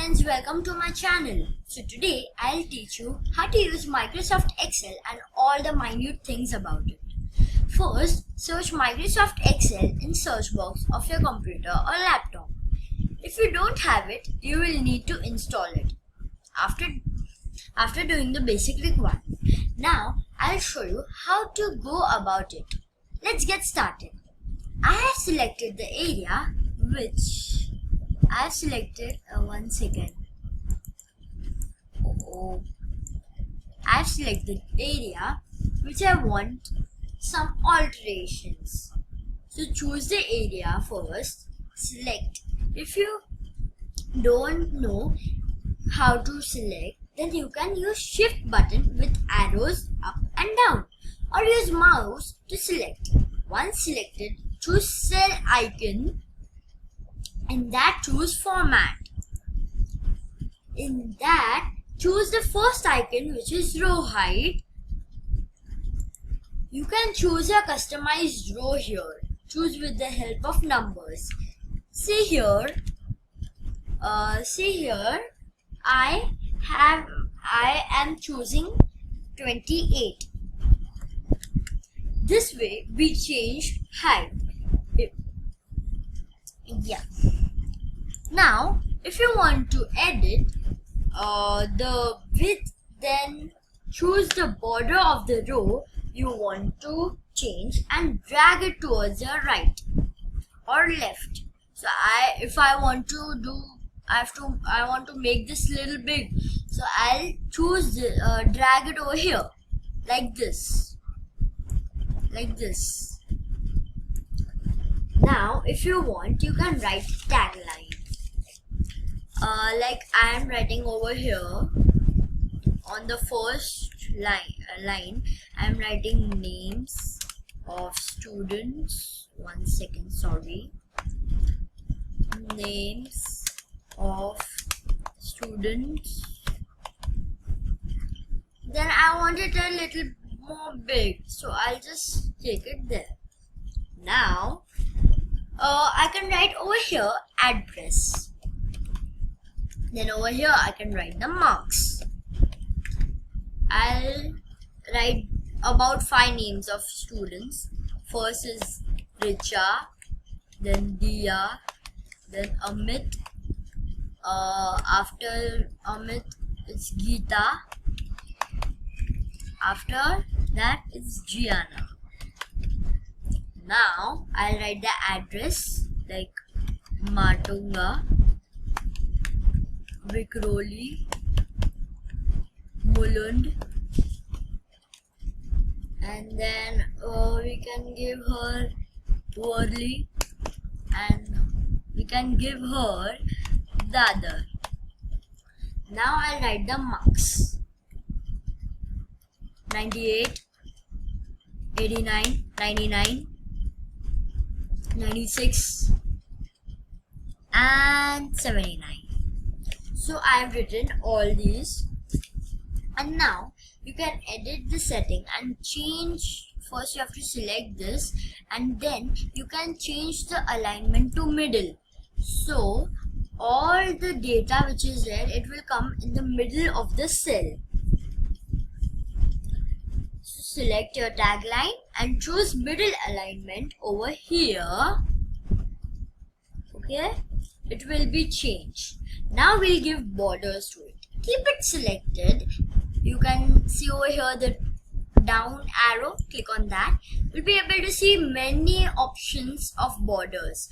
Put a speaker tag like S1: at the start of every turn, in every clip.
S1: friends, welcome to my channel. So today I'll teach you how to use Microsoft Excel and all the minute things about it. First, search Microsoft Excel in search box of your computer or laptop. If you don't have it, you will need to install it after doing the basic requirement. Now I'll show you how to go about it. Let's get started. I have selected the area which I have selected one second. I have selected the area which I want some alterations. So choose the area first, select. If you don't know how to select, then you can use shift button with arrows up and down, or use mouse to select. Once selected, choose cell icon. In that, choose format. In that, choose the first icon, which is row height. You can choose a customized row here. Choose with the help of numbers. See here, I am choosing 28. This way we change height. Yeah. Now, if you want to edit the width, then choose the border of the row you want to change and drag it towards the right or left. So I want to make this little big. So I'll choose drag it over here like this. Now, if you want, you can write tagline. Like I am writing over here on the first line. I am writing names of students. One second, sorry. Names of students. Then I want it a little more big, so I'll just take it there. Now, I can write over here address. Then over here I can write the marks. I'll write about 5 names of students. First is Richa, then Diya, then Amit. After Amit it's Geeta. After that is Gianna. Now I'll write the address like Matunga, Vikhroli, Mulund, and then we can give her Worli, and we can give her Dadar. Now I'll write the marks. 98, 89, 99, 96 and 79. So I have written all these, and now you can edit the setting and change. First you have to select this, and then you can change the alignment to middle. So all the data which is there, it will come in the middle of the cell. Select your tagline and choose middle alignment over here. Okay, it will be changed. Now we'll give borders to it. Keep it selected. You can see over here the down arrow. Click on that. You'll be able to see many options of borders.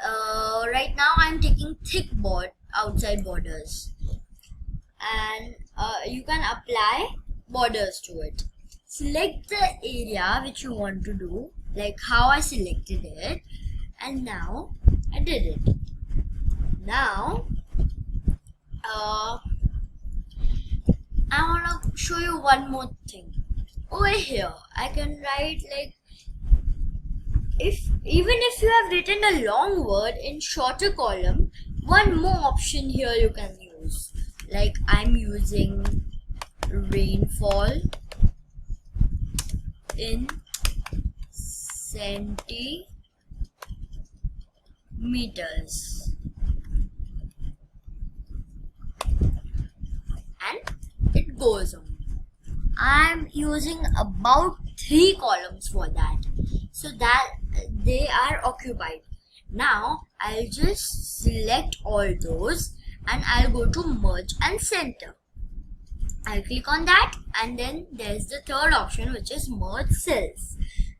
S1: Right now I'm taking thick outside borders, and you can apply borders to it. Select the area which you want to do, like how I selected it, and now I did it. Now I want to show you one more thing. Over here I can write like, even if you have written a long word in shorter column, one more option here you can use. Like I'm using rainfall in centimeters. it goes on. I'm using about 3 columns for that, so that they are occupied. Now I'll just select all those and I'll go to merge and center. I'll click on that, and then there's the third option, which is merge cells.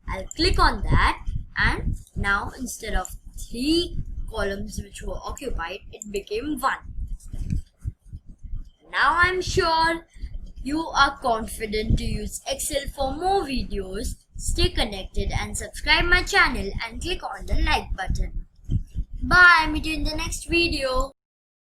S1: I'll click on that, and now instead of 3 columns which were occupied, it became 1. Now I'm sure you are confident to use Excel for more videos. Stay connected and subscribe my channel and click on the like button. Bye, meet you in the next video.